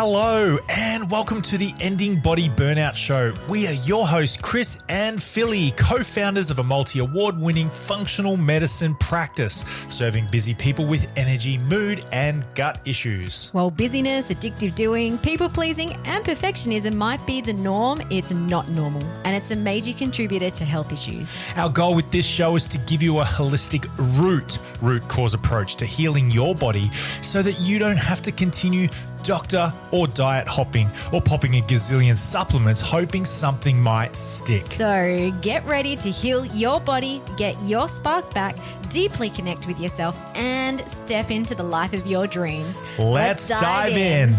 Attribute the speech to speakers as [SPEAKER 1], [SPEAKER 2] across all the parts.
[SPEAKER 1] Hello and welcome to the Ending Body Burnout Show. We are your hosts, Chris and Philly, co-founders of a multi-award-winning functional medicine practice, serving busy people with energy, mood, and gut issues.
[SPEAKER 2] While busyness, addictive doing, people-pleasing, and perfectionism might be the norm, it's not normal, and it's a major contributor to health issues.
[SPEAKER 1] Our goal with this show is to give you a holistic root cause approach to healing your body so that you don't have to continue doctor or diet hopping or popping a gazillion supplements hoping something might stick.
[SPEAKER 2] So get ready to heal your body, get your spark back, deeply connect with yourself, and step into the life of your dreams.
[SPEAKER 1] Let's dive in.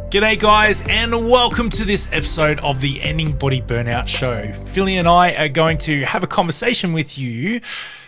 [SPEAKER 1] G'day guys and welcome to this episode of the Ending Body Burnout Show. Philly and I are going to have a conversation with you,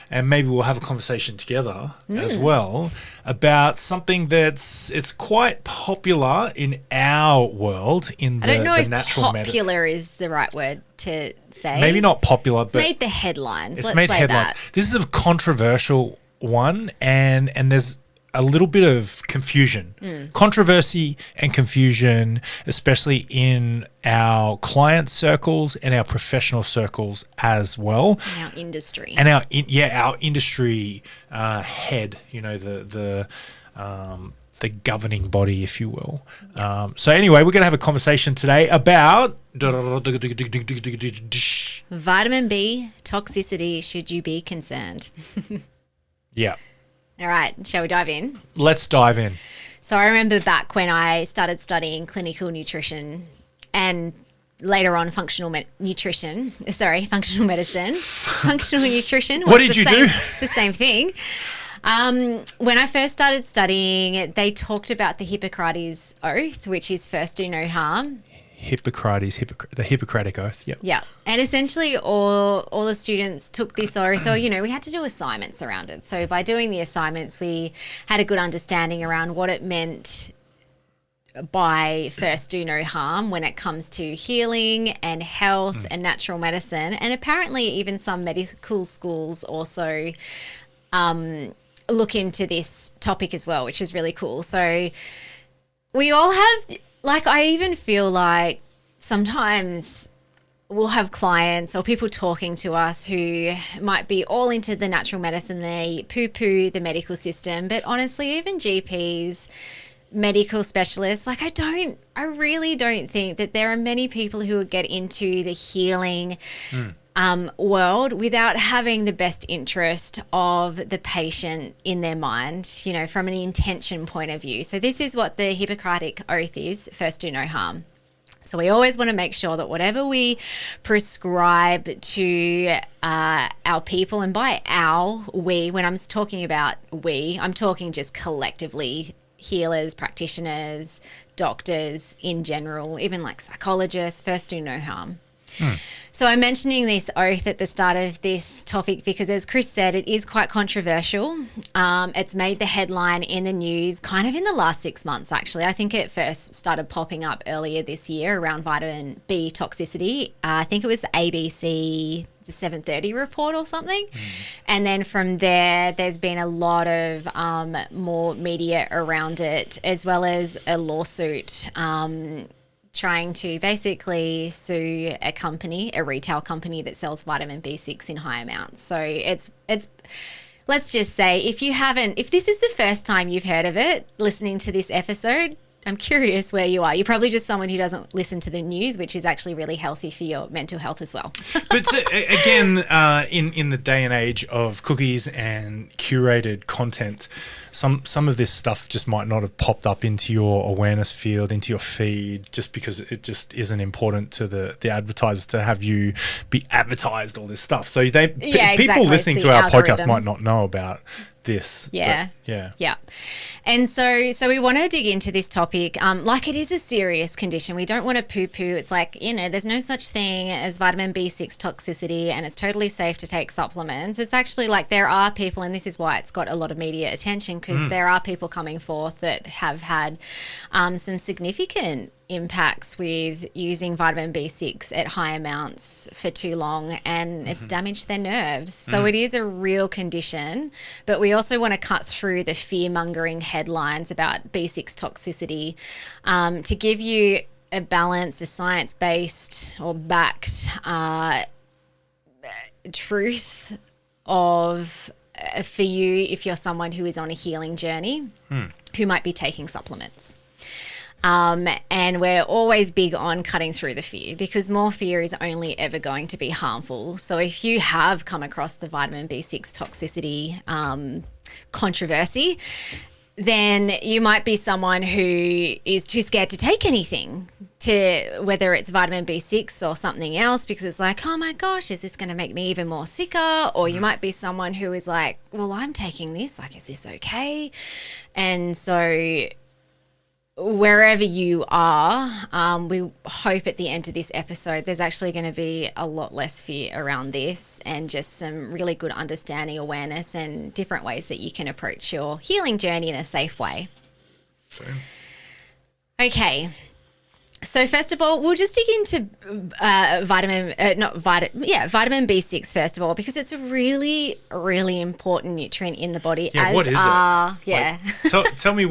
[SPEAKER 1] and maybe we'll have a conversation together as well, about something it's quite popular in our world in the natural
[SPEAKER 2] I don't know if
[SPEAKER 1] medicine.
[SPEAKER 2] popular is the right word to say.
[SPEAKER 1] Maybe not popular,
[SPEAKER 2] It's
[SPEAKER 1] but
[SPEAKER 2] made the headlines.
[SPEAKER 1] it's made headlines. This is a controversial one, and there's a little bit of confusion, controversy and confusion, especially in our client circles and our professional circles as well.
[SPEAKER 2] In our industry.
[SPEAKER 1] And our industry head, the governing body, if you will. So anyway, we're going to have a conversation today about
[SPEAKER 2] Vitamin B, toxicity, should you be concerned?
[SPEAKER 1] yeah.
[SPEAKER 2] All right, shall we dive in?
[SPEAKER 1] Let's dive in.
[SPEAKER 2] So I remember back when I started studying clinical nutrition and later on functional medicine. Functional nutrition.
[SPEAKER 1] What did you do?
[SPEAKER 2] It's the same thing. When I first started studying, they talked about the Hippocrates Oath, which is first do no harm.
[SPEAKER 1] The Hippocratic Oath, yep.
[SPEAKER 2] Yeah. And essentially all the students took this oath, or, we had to do assignments around it. So by doing the assignments, we had a good understanding around what it meant by first do no harm when it comes to healing and health and natural medicine. And apparently even some medical schools also look into this topic as well, which is really cool. So we all have... I even feel like sometimes we'll have clients or people talking to us who might be all into the natural medicine. They poo-poo the medical system. But honestly, even GPs, medical specialists, I really don't think that there are many people who would get into the healing world without having the best interest of the patient in their mind, from an intention point of view. So this is what the Hippocratic Oath is, first do no harm. So we always want to make sure that whatever we prescribe to our people, and by we, when I'm talking about we, I'm talking just collectively, healers, practitioners, doctors in general, even like psychologists, first do no harm. So I'm mentioning this oath at the start of this topic because, as Chris said, it is quite controversial. It's made the headline in the news kind of in the last 6 months, actually. I think it first started popping up earlier this year around vitamin B toxicity. I think it was the ABC, the 7:30 report or something. And then from there, there's been a lot of more media around it, as well as a lawsuit trying to basically sue a retail company that sells vitamin B6 in high amounts. So it's let's just say if this is the first time you've heard of it, listening to this episode, I'm curious where you are. You're probably just someone who doesn't listen to the news, which is actually really healthy for your mental health as well.
[SPEAKER 1] But again, in the day and age of cookies and curated content, some of this stuff just might not have popped up into your awareness field, into your feed, just because it just isn't important to the advertisers to have you be advertised all this stuff. So people listening to our podcast might not know about this.
[SPEAKER 2] Yeah.
[SPEAKER 1] But
[SPEAKER 2] yeah. And so we want to dig into this topic. It is a serious condition. We don't want to poo-poo. It's there's no such thing as vitamin B6 toxicity, and it's totally safe to take supplements. It's actually there are people, and this is why it's got a lot of media attention, because there are people coming forth that have had some significant impacts with using vitamin B6 at high amounts for too long, and it's damaged their nerves. So it is a real condition, but we also want to cut through the fear-mongering headlines about B6 toxicity to give you a balanced, a science-based or backed truth of for you if you're someone who is on a healing journey who might be taking supplements. And we're always big on cutting through the fear, because more fear is only ever going to be harmful. So if you have come across the vitamin B6 toxicity controversy, then you might be someone who is too scared to take anything, to whether it's vitamin B6 or something else, because it's like, oh my gosh, is this going to make me even more sicker? Or you might be someone who is like, well, I'm taking this, like, is this okay? And so wherever you are, we hope at the end of this episode there's actually going to be a lot less fear around this, and just some really good understanding, awareness, and different ways that you can approach your healing journey in a safe way. Okay. So first of all, we'll just dig into vitamin B6 first of all, because it's a really, really important nutrient in the body.
[SPEAKER 1] Yeah, what is it?
[SPEAKER 2] Yeah.
[SPEAKER 1] Like, tell me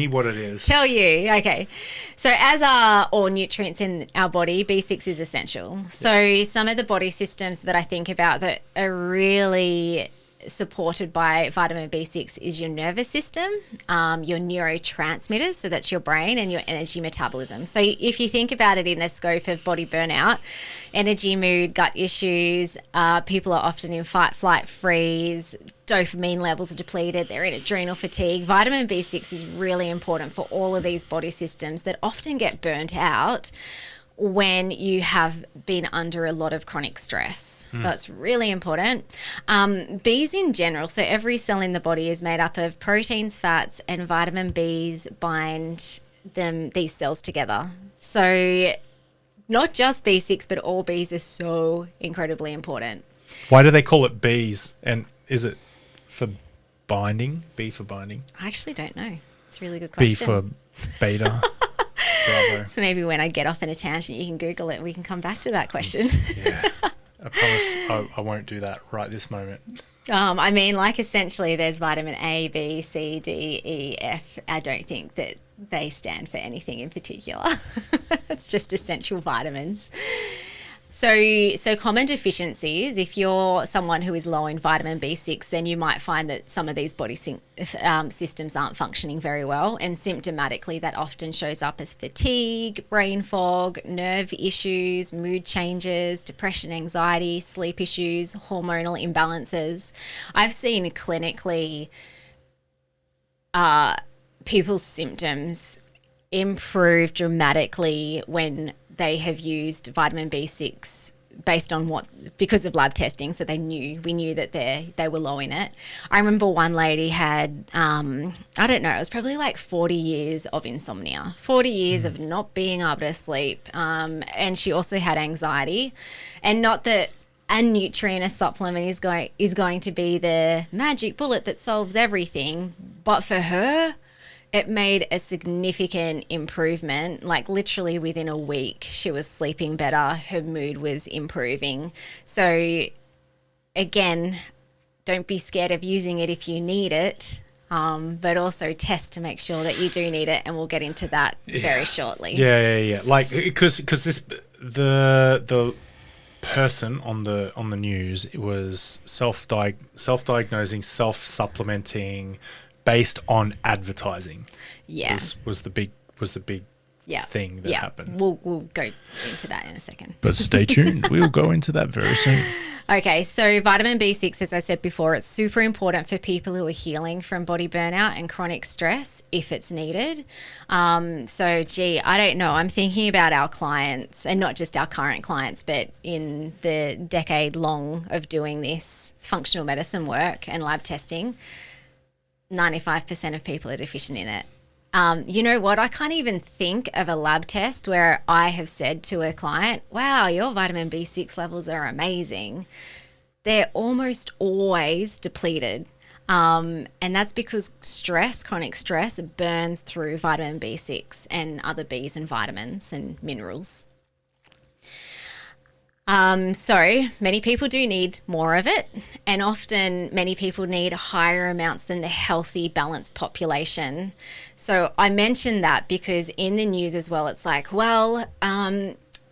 [SPEAKER 1] what it is.
[SPEAKER 2] Tell you. Okay. So as are all nutrients in our body, B6 is essential. So some of the body systems that I think about that are really supported by vitamin B6 is your nervous system, your neurotransmitters, so that's your brain, and your energy metabolism. So if you think about it in the scope of body burnout, energy, mood, gut issues, people are often in fight, flight, freeze, dopamine levels are depleted, they're in adrenal fatigue. Vitamin B6 is really important for all of these body systems that often get burnt out when you have been under a lot of chronic stress. So it's really important. Bs in general, so every cell in the body is made up of proteins, fats, and vitamin Bs bind these cells together. So not just B6, but all Bs are so incredibly important.
[SPEAKER 1] Why do they call it Bs? And is it for binding? B for binding?
[SPEAKER 2] I actually don't know. It's a really good question.
[SPEAKER 1] B for beta. Bravo.
[SPEAKER 2] Maybe when I get off in a tangent, you can Google it and we can come back to that question.
[SPEAKER 1] Yeah. I promise I won't do that right this moment.
[SPEAKER 2] I mean, like, essentially there's vitamin A, B, C, D, E, F. I don't think that they stand for anything in particular. It's just essential vitamins. So common deficiencies, if you're someone who is low in vitamin B6, then you might find that some of these body systems aren't functioning very well. And symptomatically, that often shows up as fatigue, brain fog, nerve issues, mood changes, depression, anxiety, sleep issues, hormonal imbalances. I've seen clinically people's symptoms improve dramatically when they have used vitamin B6 based on because of lab testing. So we knew that they were low in it. I remember one lady had, I don't know, it was probably like 40 years of insomnia, 40 years of not being able to sleep. And she also had anxiety, and not that a nutrient, a supplement is going to be the magic bullet that solves everything. But for her, it made a significant improvement. Like literally within a week, she was sleeping better. Her mood was improving. So again, don't be scared of using it if you need it, but also test to make sure that you do need it. And we'll get into that very shortly.
[SPEAKER 1] Yeah. Like, because the person on the news, it was self-diagnosing, self-supplementing, based on advertising.
[SPEAKER 2] Yeah,
[SPEAKER 1] was the big thing that happened.
[SPEAKER 2] We'll go into that in a second.
[SPEAKER 1] But stay tuned. We'll go into that very soon.
[SPEAKER 2] Okay, so vitamin B6, as I said before, it's super important for people who are healing from body burnout and chronic stress if it's needed. So, I don't know. I'm thinking about our clients, and not just our current clients, but in the decade long of doing this functional medicine work and lab testing, 95% of people are deficient in it. You know what? I can't even think of a lab test where I have said to a client, wow, your vitamin B6 levels are amazing. They're almost always depleted. And that's because chronic stress, burns through vitamin B6 and other Bs and vitamins and minerals. So many people do need more of it, and often many people need higher amounts than the healthy, balanced population. So I mentioned that because in the news as well, it's like, well,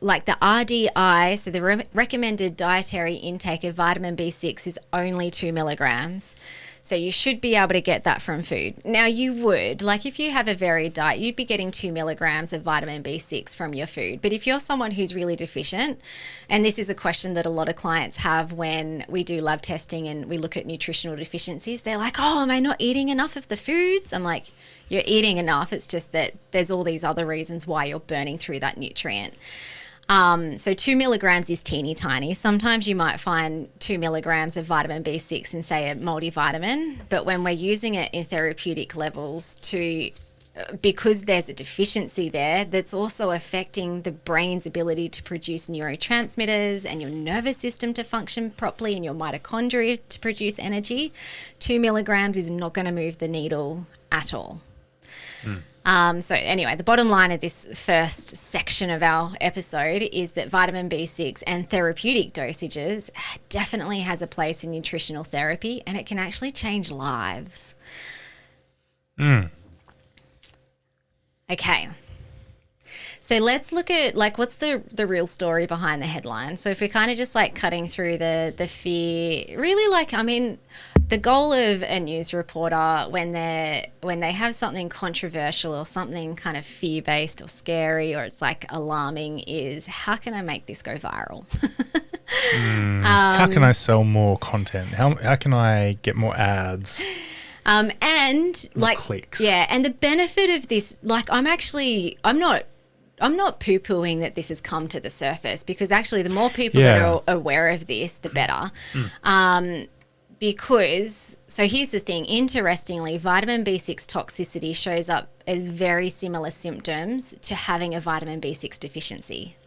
[SPEAKER 2] like the RDI, so the recommended dietary intake of vitamin B6 is only 2 milligrams. So you should be able to get that from food. Now you would, like if you have a varied diet, you'd be getting 2 milligrams of vitamin B6 from your food. But if you're someone who's really deficient, and this is a question that a lot of clients have when we do lab testing and we look at nutritional deficiencies, they're like, oh, am I not eating enough of the foods? I'm like, you're eating enough. It's just that there's all these other reasons why you're burning through that nutrient. So 2 milligrams is teeny tiny. Sometimes you might find 2 milligrams of vitamin B6 in, say, a multivitamin, but when we're using it in therapeutic levels because there's a deficiency there that's also affecting the brain's ability to produce neurotransmitters and your nervous system to function properly and your mitochondria to produce energy, 2 milligrams is not going to move the needle at all. So anyway, the bottom line of this first section of our episode is that vitamin B6 and therapeutic dosages definitely has a place in nutritional therapy, and it can actually change lives. Okay. So let's look at what's the real story behind the headline. So if we're kind of just cutting through the fear, really the goal of a news reporter when they have something controversial or something kind of fear-based or scary or it's alarming is how can I make this go viral?
[SPEAKER 1] How can I sell more content? How can I get more ads?
[SPEAKER 2] And
[SPEAKER 1] more clicks.
[SPEAKER 2] Yeah, and the benefit of this, I'm not poo-pooing that this has come to the surface because actually the more people that are aware of this, the better. Because, so here's the thing, interestingly, vitamin B6 toxicity shows up as very similar symptoms to having a vitamin B6 deficiency.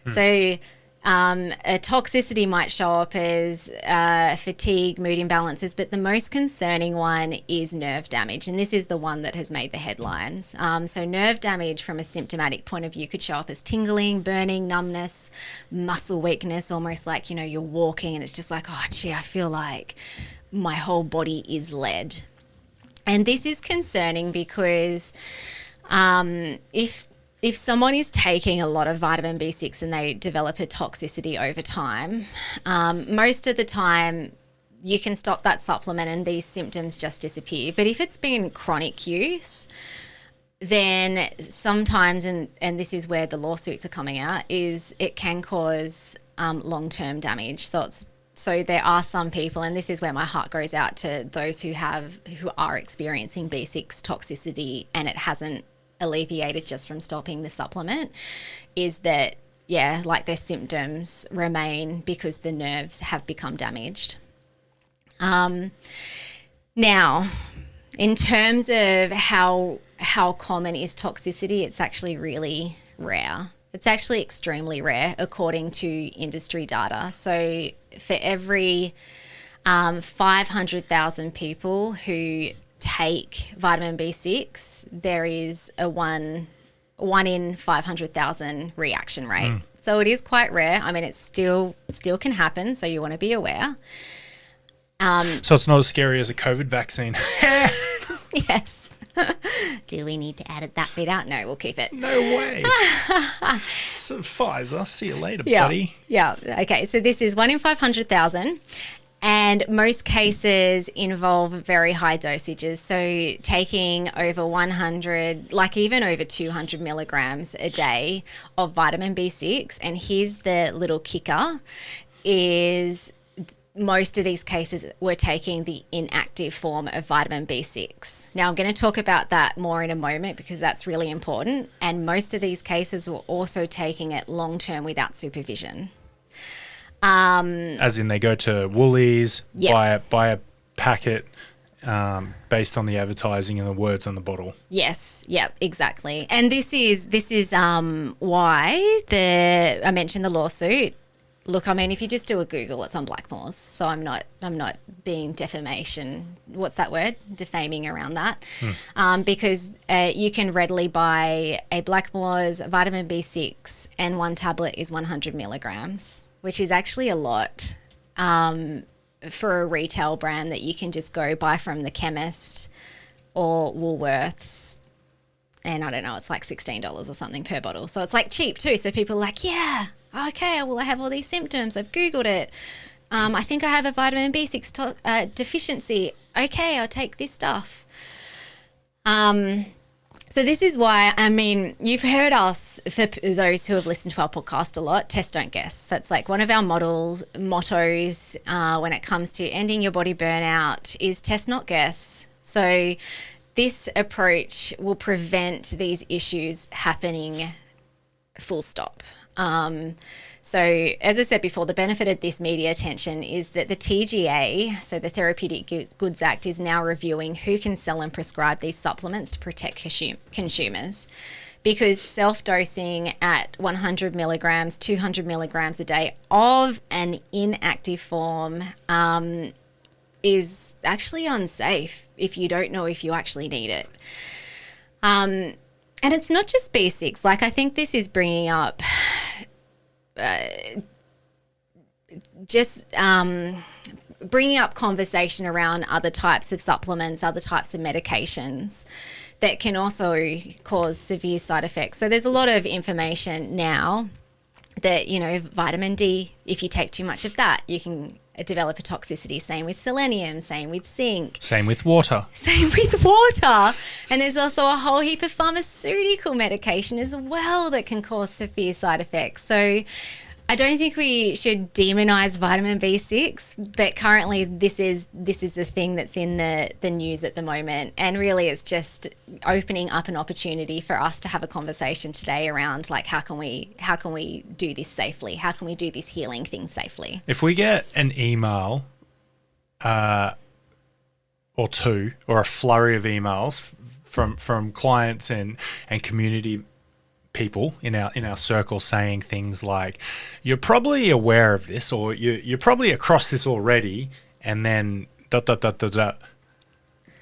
[SPEAKER 2] So a toxicity might show up as fatigue, mood imbalances, but the most concerning one is nerve damage. And this is the one that has made the headlines. So nerve damage from a symptomatic point of view could show up as tingling, burning, numbness, muscle weakness, almost like, you're walking and it's just like, oh, gee, I feel like my whole body is lead. And this is concerning because if someone is taking a lot of vitamin B6 and they develop a toxicity over time, most of the time you can stop that supplement and these symptoms just disappear. But if it's been chronic use, then sometimes, and this is where the lawsuits are coming out, is it can cause long-term damage. So there are some people, and this is where my heart goes out to those who are experiencing B6 toxicity and it hasn't alleviated just from stopping the supplement, is that their symptoms remain because the nerves have become damaged. Now, in terms of how common is toxicity, it's actually really rare. It's actually extremely rare according to industry data. So for every 500,000 people who take vitamin B6, there is a one in 500,000 reaction rate. So it is quite rare. I mean, it still can happen, so you want to be aware.
[SPEAKER 1] So it's not as scary as a COVID vaccine.
[SPEAKER 2] Yes. Do we need to edit that bit out? No, we'll keep it.
[SPEAKER 1] No way. So Pfizer, see you later, buddy.
[SPEAKER 2] Yeah. Okay, so this is 1 in 500,000. And most cases involve very high dosages. So taking over 100, even over 200 milligrams a day of vitamin B6. And here's the little kicker, is most of these cases we're taking the inactive form of vitamin B6. Now I'm going to talk about that more in a moment because that's really important. And most of these cases we're also taking it long-term without supervision.
[SPEAKER 1] As in they go to Woolies, buy a packet based on the advertising and the words on the bottle.
[SPEAKER 2] Yes, exactly. And this is why I mentioned the lawsuit. Look, I mean, if you just do a Google, it's on Blackmore's. So I'm not being what's that word? Defaming around that. Because you can readily buy a Blackmore's vitamin B6 and one tablet is 100 milligrams, which is actually a lot for a retail brand that you can just go buy from the chemist or Woolworths. And I don't know, it's like $16 or something per bottle. So it's like cheap too. So people are like, yeah, okay, well, I have all these symptoms. I've Googled it. I think I have a vitamin B6 deficiency. Okay, I'll take this stuff. So this is why, I mean, you've heard us, for those who have listened to our podcast a lot, test, don't guess. That's like one of our mottos when it comes to ending your body burnout is test, not guess. So this approach will prevent these issues happening full stop. So as I said before, the benefit of this media attention is that the TGA, so the Therapeutic Goods Act, is now reviewing who can sell and prescribe these supplements to protect consumers. Because self-dosing at 100 milligrams, 200 milligrams a day of an inactive form is actually unsafe if you don't know if you actually need it. And it's not just B6. Like, I think this is bringing up bringing up conversation around other types of supplements, other types of medications that can also cause severe side effects. So there's a lot of information now that, you know, vitamin D, if you take too much of that, you can develop a toxicity. Same with selenium, same with zinc.
[SPEAKER 1] Same with water.
[SPEAKER 2] Same with water. And there's also a whole heap of pharmaceutical medication as well that can cause severe side effects. So I don't think we should demonize vitamin B6, but currently this is the thing that's in the news at the moment. And really it's just opening up an opportunity for us to have a conversation today around, like, how can we do this safely? How can we do this healing thing safely?
[SPEAKER 1] If we get an email or two, or a flurry of emails from clients and community people in our circle saying things like, you're probably aware of this, or you're probably across this already, and then ...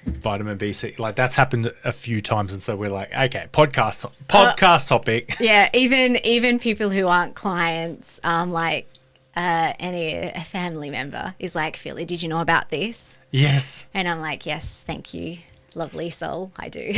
[SPEAKER 1] vitamin B6, like, that's happened a few times, and so we're like, okay, podcast topic.
[SPEAKER 2] Yeah, even people who aren't clients, a family member is like, Philly, did you know about this?
[SPEAKER 1] Yes.
[SPEAKER 2] And I'm like, yes, thank you, lovely soul, I do.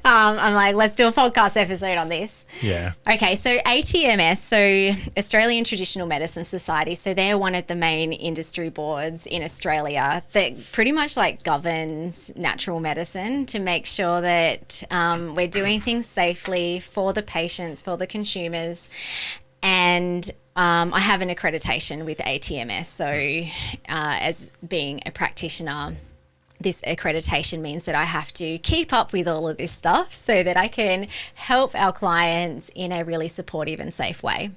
[SPEAKER 2] I'm like, let's do a podcast episode on this.
[SPEAKER 1] Yeah.
[SPEAKER 2] Okay, so ATMS, so Australian Traditional Medicine Society, so they're one of the main industry boards in Australia that pretty much like governs natural medicine to make sure that we're doing things safely for the patients, for the consumers. And I have an accreditation with ATMS, so as being a practitioner, this accreditation means that I have to keep up with all of this stuff so that I can help our clients in a really supportive and safe way.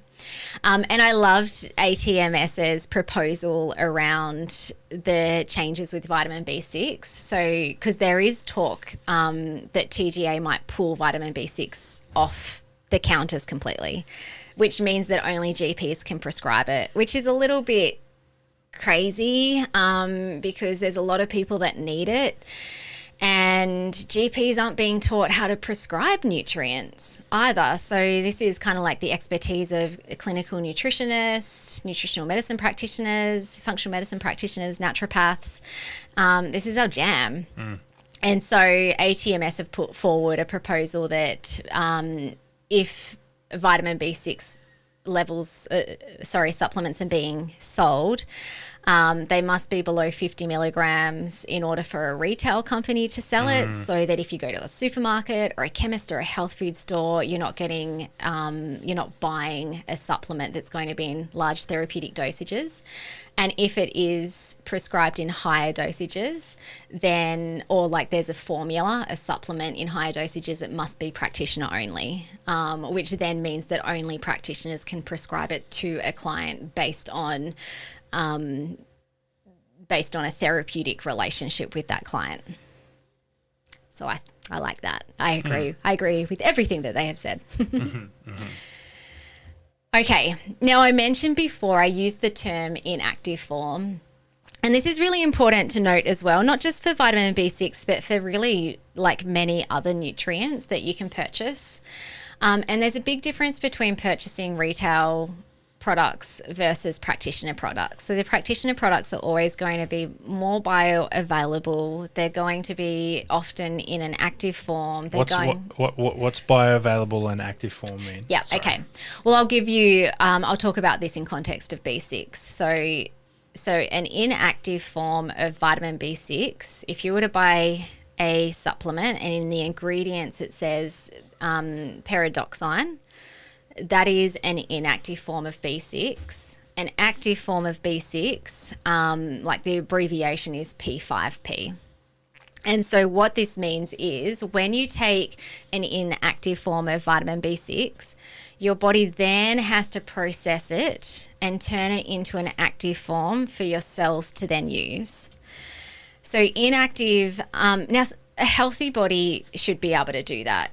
[SPEAKER 2] And I loved ATMS's proposal around the changes with vitamin B6. So, because there is talk that TGA might pull vitamin B6 off the counters completely, which means that only GPs can prescribe it, which is a little bit crazy because there's a lot of people that need it, and GPs aren't being taught how to prescribe nutrients either. So this is kind of like the expertise of clinical nutritionists, nutritional medicine practitioners, functional medicine practitioners, naturopaths. This is our jam. And so ATMS have put forward a proposal that if vitamin B6 supplements are being sold, they must be below 50 milligrams in order for a retail company to sell it, so that if you go to a supermarket or a chemist or a health food store, you're not getting, you're not buying a supplement that's going to be in large therapeutic dosages. And if it is prescribed in higher dosages, then, or like there's a formula, a supplement in higher dosages, it must be practitioner only, which then means that only practitioners can prescribe it to a client based on a therapeutic relationship with that client. So I like that. I agree. I agree with everything that they have said. Okay. Now, I mentioned before I used the term inactive form. And this is really important to note as well, not just for vitamin B6, but for really like many other nutrients that you can purchase. And there's a big difference between purchasing retail products versus practitioner products. So the practitioner products are always going to be more bioavailable. They're going to be often in an active form. What's
[SPEAKER 1] bioavailable and active form mean?
[SPEAKER 2] Yeah. Sorry. Okay. Well, I'll give you. I'll talk about this in context of B6. So an inactive form of vitamin B6, if you were to buy a supplement and in the ingredients it says pyridoxine, that is an inactive form of B6. An active form of B6, like the abbreviation is P5P. And so what this means is when you take an inactive form of vitamin B6, your body then has to process it and turn it into an active form for your cells to then use. So inactive, now a healthy body should be able to do that.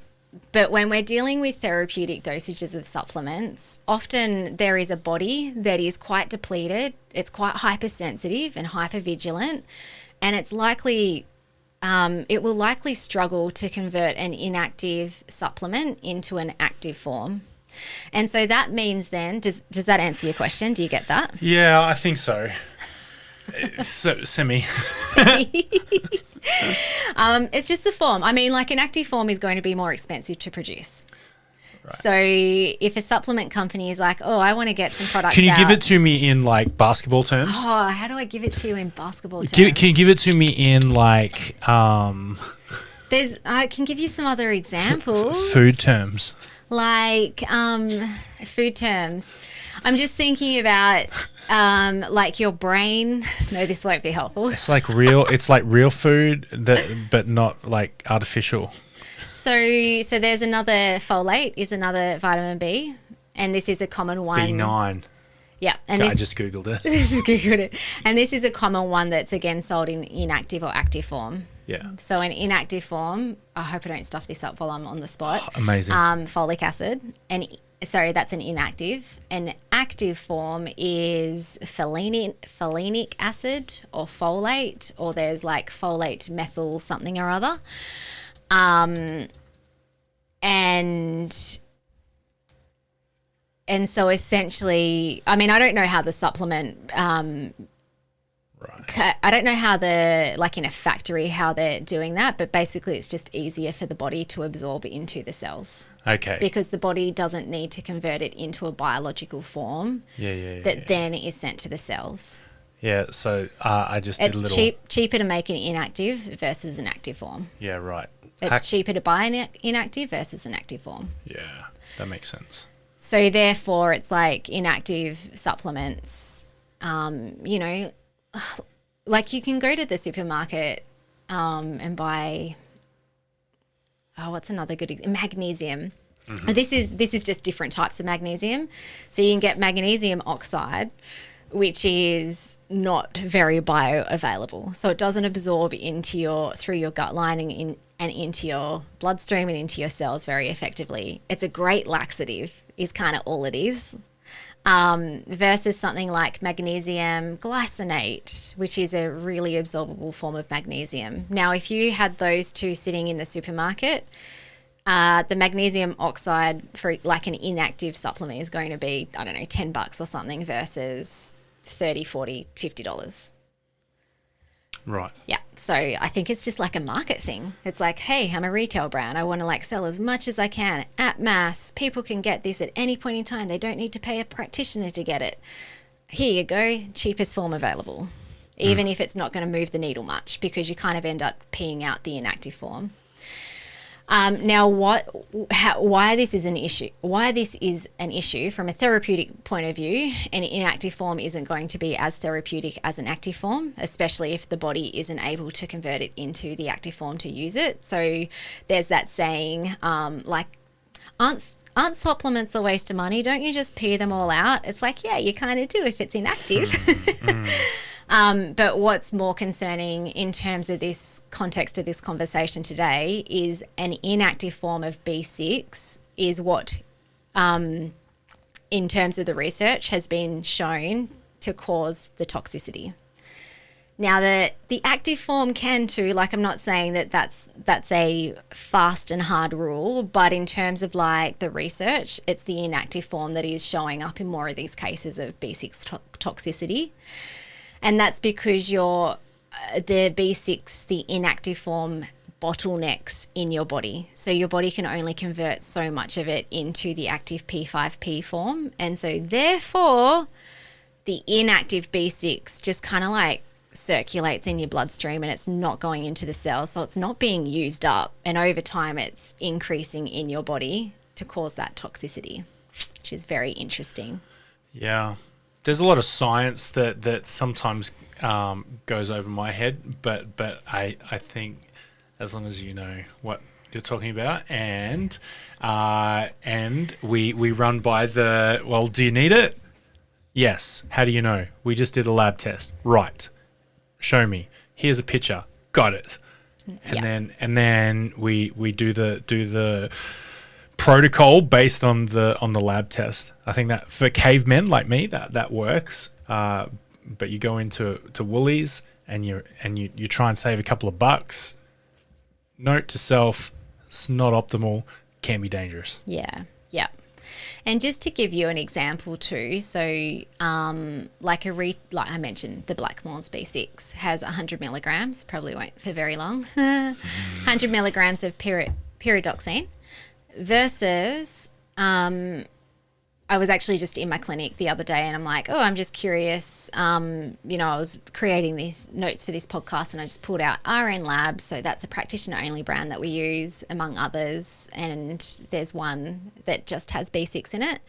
[SPEAKER 2] But when we're dealing with therapeutic dosages of supplements, often there is a body that is quite depleted, it's quite hypersensitive and hypervigilant, and it's likely it will likely struggle to convert an inactive supplement into an active form. And so that means then, does that answer your question? Do you get that?
[SPEAKER 1] Yeah, I think so. Semi.
[SPEAKER 2] It's just the form. I mean, like an active form is going to be more expensive to produce. Right. So if a supplement company is like, oh, I want to get some products
[SPEAKER 1] Can you give it to me in like basketball terms?
[SPEAKER 2] Oh, how do I give it to you in basketball terms?
[SPEAKER 1] Can you give it to me in like...
[SPEAKER 2] I can give you some other examples.
[SPEAKER 1] Food terms.
[SPEAKER 2] Like food terms. I'm just thinking about like your brain. No, this won't be helpful.
[SPEAKER 1] It's like real food but not like artificial.
[SPEAKER 2] So there's another folate is another vitamin B, and this is a common one.
[SPEAKER 1] B9.
[SPEAKER 2] Yeah, and
[SPEAKER 1] I just googled it.
[SPEAKER 2] This is googled it, and this is a common one that's again sold in inactive or active form.
[SPEAKER 1] Yeah.
[SPEAKER 2] So in inactive form, I hope I don't stuff this up while I'm on the spot.
[SPEAKER 1] Oh, amazing.
[SPEAKER 2] Folic acid, and sorry, that's an inactive. An active form is phelinic acid or folate, or there's like folate methyl something or other. And so essentially, I mean, I don't know how the supplement, right. I don't know how like in a factory, how they're doing that, but basically it's just easier for the body to absorb into the cells.
[SPEAKER 1] Okay.
[SPEAKER 2] Because the body doesn't need to convert it into a biological form that then is sent to the cells.
[SPEAKER 1] Yeah, so I just did a little...
[SPEAKER 2] It's cheaper to make an inactive versus an active form.
[SPEAKER 1] Yeah, right.
[SPEAKER 2] It's cheaper to buy an inactive versus an active form.
[SPEAKER 1] Yeah, that makes sense.
[SPEAKER 2] So therefore, it's like inactive supplements, you know, like you can go to the supermarket and buy, what's another good magnesium. Mm-hmm. This is just different types of magnesium. So you can get magnesium oxide, which is not very bioavailable. So it doesn't absorb through your gut lining and into your bloodstream and into your cells very effectively. It's a great laxative is kind of all it is. Versus something like magnesium glycinate, which is a really absorbable form of magnesium. Now, if you had those two sitting in the supermarket, the magnesium oxide for like an inactive supplement is going to be, I don't know, $10 or something versus $30, $40, $50.
[SPEAKER 1] Right.
[SPEAKER 2] Yeah. So I think it's just like a market thing. It's like, hey, I'm a retail brand. I want to like sell as much as I can at mass. People can get this at any point in time. They don't need to pay a practitioner to get it. Here you go. Cheapest form available. Even if it's not going to move the needle much, because you kind of end up peeing out the inactive form. Now, why this is an issue? Why this is an issue from a therapeutic point of view? An inactive form isn't going to be as therapeutic as an active form, especially if the body isn't able to convert it into the active form to use it. So there's that saying, like, aren't supplements a waste of money? Don't you just pee them all out? It's like, yeah, you kind of do if it's inactive. But what's more concerning in terms of this context of this conversation today is an inactive form of B6 is what in terms of the research, has been shown to cause the toxicity. Now, the active form can too. Like, I'm not saying that that's a fast and hard rule, but in terms of like the research, it's the inactive form that is showing up in more of these cases of B6 toxicity. And that's because the B6, the inactive form, bottlenecks in your body. So your body can only convert so much of it into the active P5P form. And so therefore, the inactive B6 just kind of like circulates in your bloodstream and it's not going into the cells. So it's not being used up. And over time, it's increasing in your body to cause that toxicity, which is very interesting.
[SPEAKER 1] Yeah. There's a lot of science that sometimes goes over my head, but I think as long as you know what you're talking about, and we run by the, well, do you need it? Yes. How do you know? We just did a lab test. Right. Show me. Here's a picture. Got it. And then we do the protocol based on the lab test. I think that for cavemen like me, that works. But you go into Woolies and you try and save a couple of bucks. Note to self, it's not optimal, can be dangerous.
[SPEAKER 2] Yeah. And just to give you an example too, so like I mentioned, the Blackmore's B6 has 100 milligrams, probably won't for very long, 100 milligrams of pyridoxine versus I was actually just in my clinic the other day and I'm like, I'm just curious. I was creating these notes for this podcast and I just pulled out RN Labs. So that's a practitioner only brand that we use among others. And there's one that just has B6 in it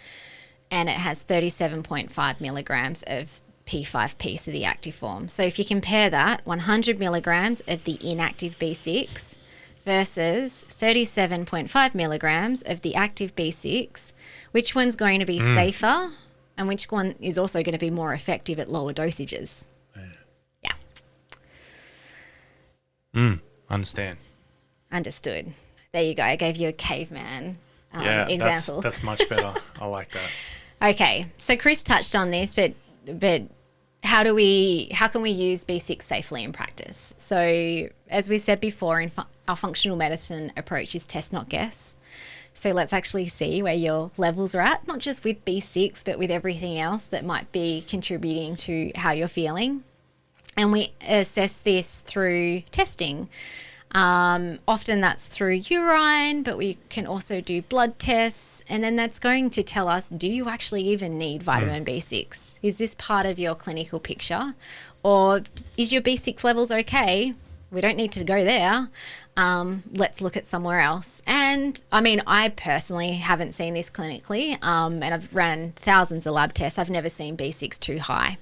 [SPEAKER 2] and it has 37.5 milligrams of P5P, so the active form. So if you compare that, 100 milligrams of the inactive B6 versus 37.5 milligrams of the active B6, which one's going to be safer and which one is also going to be more effective at lower dosages? Yeah.
[SPEAKER 1] Understand.
[SPEAKER 2] Understood. There you go. I gave you a caveman example.
[SPEAKER 1] That's much better. I like that.
[SPEAKER 2] Okay. So Chris touched on this, but how can we use B6 safely in practice? So as we said before, our functional medicine approach is test, not guess. So let's actually see where your levels are at, not just with B6, but with everything else that might be contributing to how you're feeling. And we assess this through testing. Often that's through urine, but we can also do blood tests. And then that's going to tell us, do you actually even need vitamin B6? Is this part of your clinical picture? Or is your B6 levels okay? We don't need to go there. Let's look at somewhere else. And I mean, I personally haven't seen this clinically, and I've ran thousands of lab tests. I've never seen B6 too high.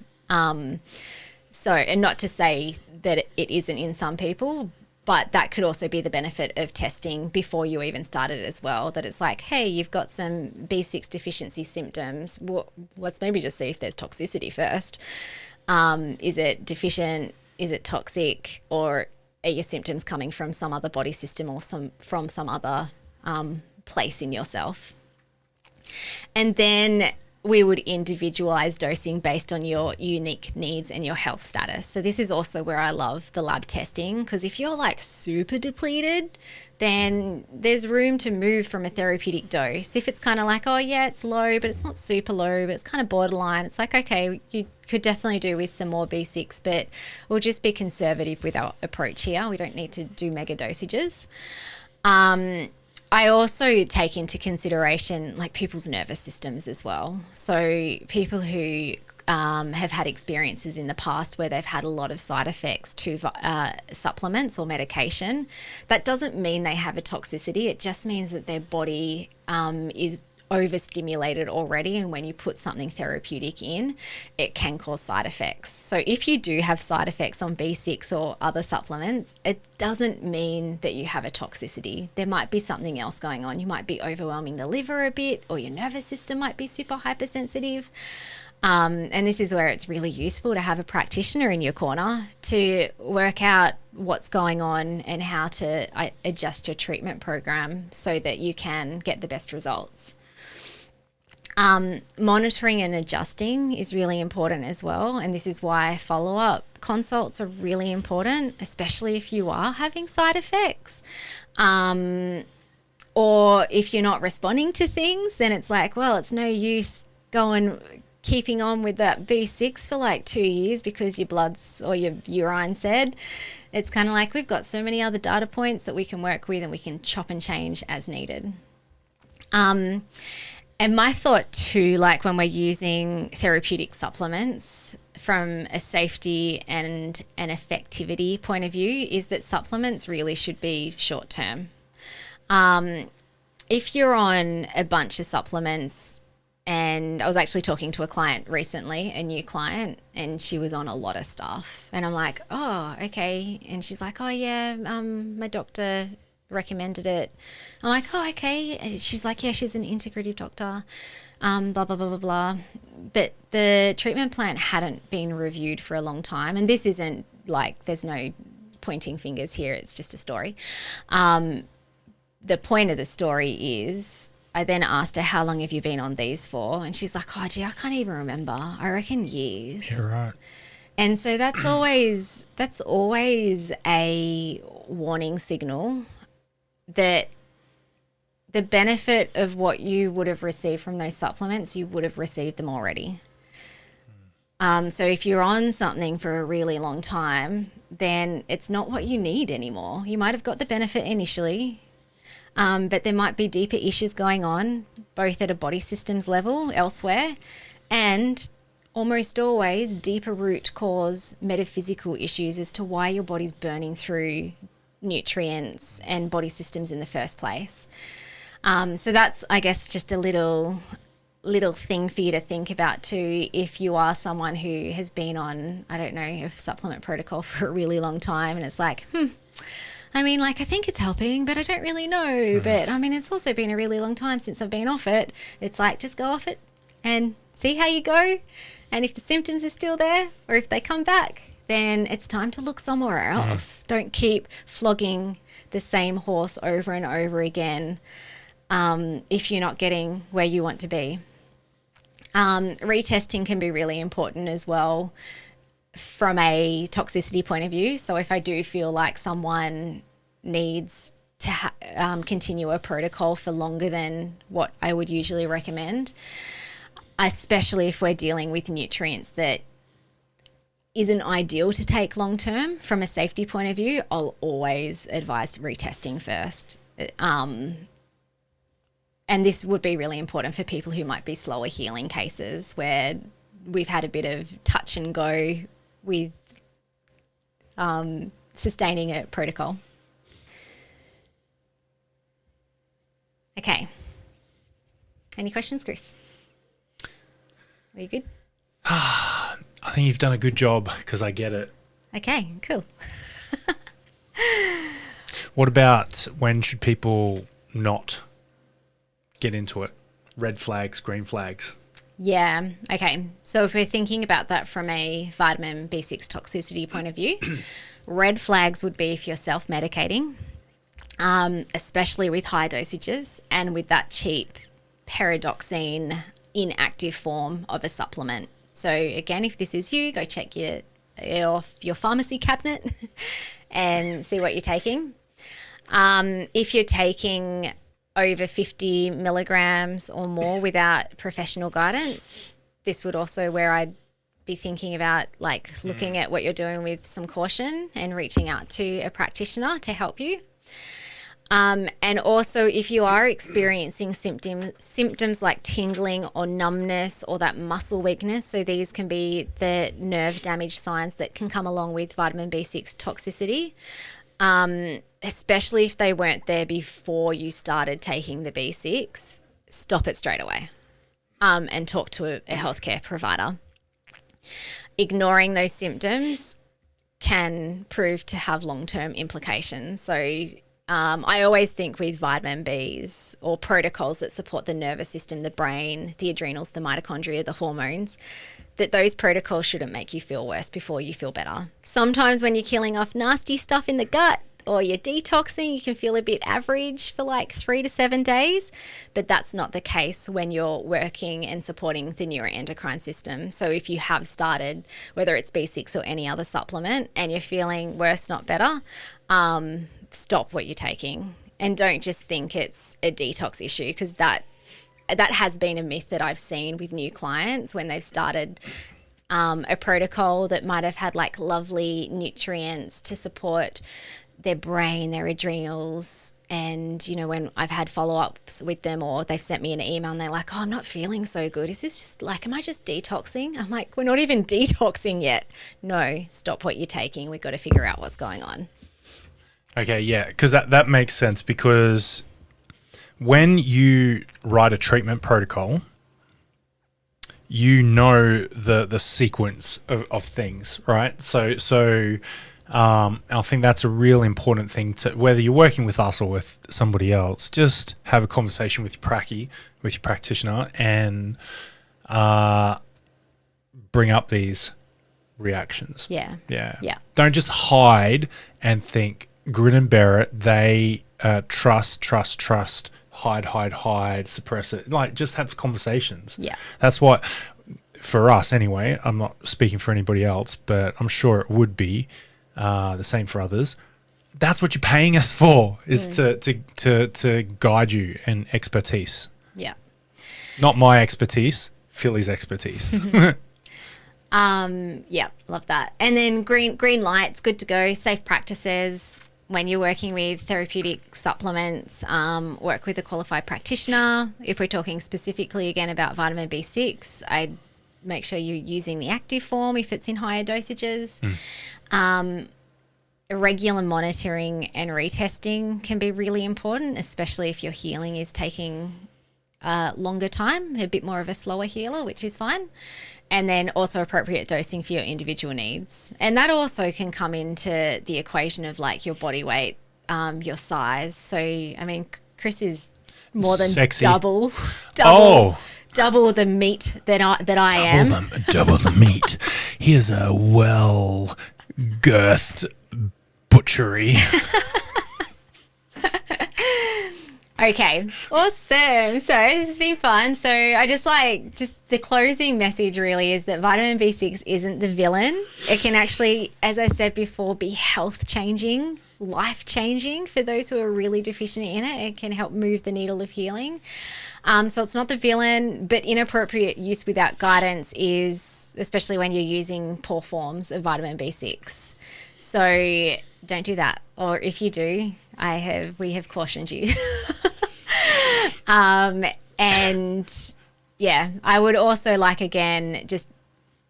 [SPEAKER 2] So, and not to say that it isn't in some people, but that could also be the benefit of testing before you even started as well, that it's like, hey, you've got some B6 deficiency symptoms. Well, let's maybe just see if there's toxicity first. Is it deficient? Is it toxic? Or are your symptoms coming from some other body system or from some other place in yourself? And then we would individualize dosing based on your unique needs and your health status. So this is also where I love the lab testing, because if you're like super depleted, then there's room to move from a therapeutic dose. If it's kind of like, it's low, but it's not super low, but it's kind of borderline, it's like, okay, you could definitely do with some more B6, but we'll just be conservative with our approach here. We don't need to do mega dosages. I also take into consideration like people's nervous systems as well. So people who have had experiences in the past where they've had a lot of side effects to supplements or medication, that doesn't mean they have a toxicity. It just means that their body is overstimulated already, and when you put something therapeutic in, it can cause side effects. So if you do have side effects on B6 or other supplements, it doesn't mean that you have a toxicity. There might be something else going on. You might be overwhelming the liver a bit, or your nervous system might be super hypersensitive. And this is where it's really useful to have a practitioner in your corner to work out what's going on and how to adjust your treatment program so that you can get the best results. Monitoring and adjusting is really important as well. And this is why follow-up consults are really important, especially if you are having side effects. Or if you're not responding to things, then it's like, well, it's no use keeping on with that B6 for like 2 years because your bloods or your urine said. It's kind of like we've got so many other data points that we can work with and we can chop and change as needed. And my thought too, like when we're using therapeutic supplements from a safety and an effectivity point of view, is that supplements really should be short term. If you're on a bunch of supplements, and I was actually talking to a client recently, a new client, and she was on a lot of stuff. And I'm like, oh, okay. And she's like, oh yeah, my doctor recommended it. I'm like, oh, okay. She's like, yeah, she's an integrative doctor, blah, blah, blah, blah, blah. But the treatment plan hadn't been reviewed for a long time. And this isn't like, there's no pointing fingers here. It's just a story. The point of the story is I then asked her, how long have you been on these for? And she's like, oh, gee, I can't even remember. I reckon years.
[SPEAKER 1] You're right.
[SPEAKER 2] And so that's always a warning signal that the benefit of what you would have received from those supplements, you would have received them already. So if you're on something for a really long time, then it's not what you need anymore. You might have got the benefit initially, but there might be deeper issues going on, both at a body systems level elsewhere, and almost always deeper root cause metaphysical issues as to why your body's burning through nutrients and body systems in the first place. So that's, I guess, just a little thing for you to think about too, if you are someone who has been on, I don't know, a supplement protocol for a really long time, and it's like, I mean, like, I think it's helping, but I don't really know. But I mean, it's also been a really long time since I've been off it. It's like, just go off it and see how you go. And if the symptoms are still there, or if they come back, then it's time to look somewhere else. Don't keep flogging the same horse over and over again if you're not getting where you want to be. Retesting can be really important as well from a toxicity point of view. So if I do feel like someone needs to continue a protocol for longer than what I would usually recommend, especially if we're dealing with nutrients that isn't ideal to take long term from a safety point of view, I'll always advise retesting first. And this would be really important for people who might be slower healing cases where we've had a bit of touch and go with sustaining a protocol. Okay. Any questions, Chris? Are you good?
[SPEAKER 1] I think you've done a good job because I get it.
[SPEAKER 2] Okay, cool.
[SPEAKER 1] What about when should people not get into it? Red flags, green flags.
[SPEAKER 2] Yeah. Okay. So if we're thinking about that from a vitamin B6 toxicity point of view, red flags would be if you're self-medicating, especially with high dosages and with that cheap pyridoxine inactive form of a supplement. So again, if this is you, go check your pharmacy cabinet and see what you're taking. If you're taking over 50 milligrams or more without professional guidance, this would also where I'd be thinking about like looking at what you're doing with some caution and reaching out to a practitioner to help you. And also if you are experiencing symptoms like tingling or numbness or that muscle weakness, so these can be the nerve damage signs that can come along with vitamin B6 toxicity, especially if they weren't there before you started taking the B6, stop it straight away and talk to a healthcare provider. Ignoring those symptoms can prove to have long-term implications. So I always think with vitamin Bs or protocols that support the nervous system, the brain, the adrenals, the mitochondria, the hormones, that those protocols shouldn't make you feel worse before you feel better. Sometimes when you're killing off nasty stuff in the gut, or you're detoxing, you can feel a bit average for like 3 to 7 days, but that's not the case when you're working and supporting the neuroendocrine system. So if you have started, whether it's B6 or any other supplement, and you're feeling worse, not better, stop what you're taking, and don't just think it's a detox issue, because that has been a myth that I've seen with new clients when they've started a protocol that might have had like lovely nutrients to support their brain, their adrenals. And, you know, when I've had follow-ups with them, or they've sent me an email and they're like, oh, I'm not feeling so good. Is this just like, am I just detoxing? I'm like, we're not even detoxing yet. No, stop what you're taking. We've got to figure out what's going on. Okay,
[SPEAKER 1] yeah, because that makes sense, because when you write a treatment protocol, you know the sequence of things, right? So I think that's a real important thing to, whether you're working with us or with somebody else, just have a conversation with your practitioner, and bring up these reactions.
[SPEAKER 2] Yeah.
[SPEAKER 1] Don't just hide and think, grin and bear it. They trust, hide, suppress it. Like, just have conversations.
[SPEAKER 2] Yeah.
[SPEAKER 1] That's what, for us anyway, I'm not speaking for anybody else, but I'm sure it would be the same for others. That's what you're paying us for, is to guide you, and expertise.
[SPEAKER 2] Yeah.
[SPEAKER 1] Not my expertise, Philly's expertise.
[SPEAKER 2] Yeah, love that. And then green lights, good to go. Safe practices. When you're working with therapeutic supplements, work with a qualified practitioner. If we're talking specifically again about vitamin B6, I'd make sure you're using the active form if it's in higher dosages. Regular monitoring and retesting can be really important, especially if your healing is taking longer time, a bit more of a slower healer, which is fine. And then also appropriate dosing for your individual needs. And that also can come into the equation of like your body weight, your size. So, I mean, Chris is more than
[SPEAKER 1] sexy.
[SPEAKER 2] double the meat that I am.
[SPEAKER 1] Double the meat. He is a well-girthed butchery.
[SPEAKER 2] Okay, awesome. So this has been fun. So I just the closing message really is that vitamin B6 isn't the villain. It can actually, as I said before, be health-changing, life-changing for those who are really deficient in it. It can help move the needle of healing. So it's not the villain, but inappropriate use without guidance is, especially when you're using poor forms of vitamin B6. So don't do that. Or if you do, we have cautioned you. And yeah, I would also just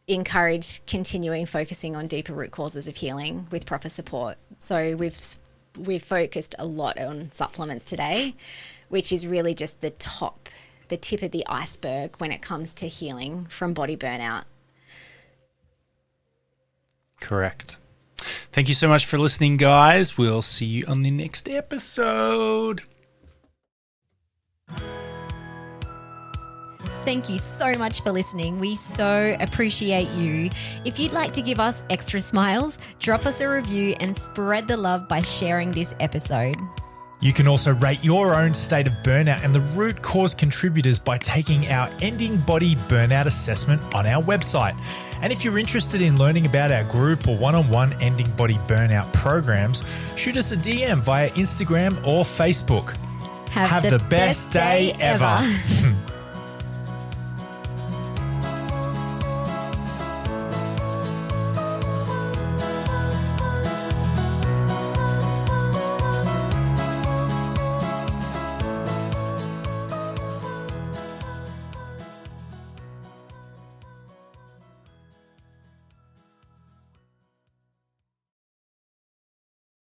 [SPEAKER 2] encourage continuing focusing on deeper root causes of healing with proper support. So we've focused a lot on supplements today, which is really just the tip of the iceberg when it comes to healing from body burnout.
[SPEAKER 1] Correct. Thank you so much for listening, guys. We'll see you on the next episode.
[SPEAKER 3] Thank you so much for listening. We so appreciate you. If you'd like to give us extra smiles, drop us a review and spread the love by sharing this episode.
[SPEAKER 4] You can also rate your own state of burnout and the root cause contributors by taking our Ending Body Burnout Assessment on our website. And if you're interested in learning about our group or one-on-one Ending Body Burnout programs, shoot us a DM via Instagram or Facebook.
[SPEAKER 3] Have the best day ever.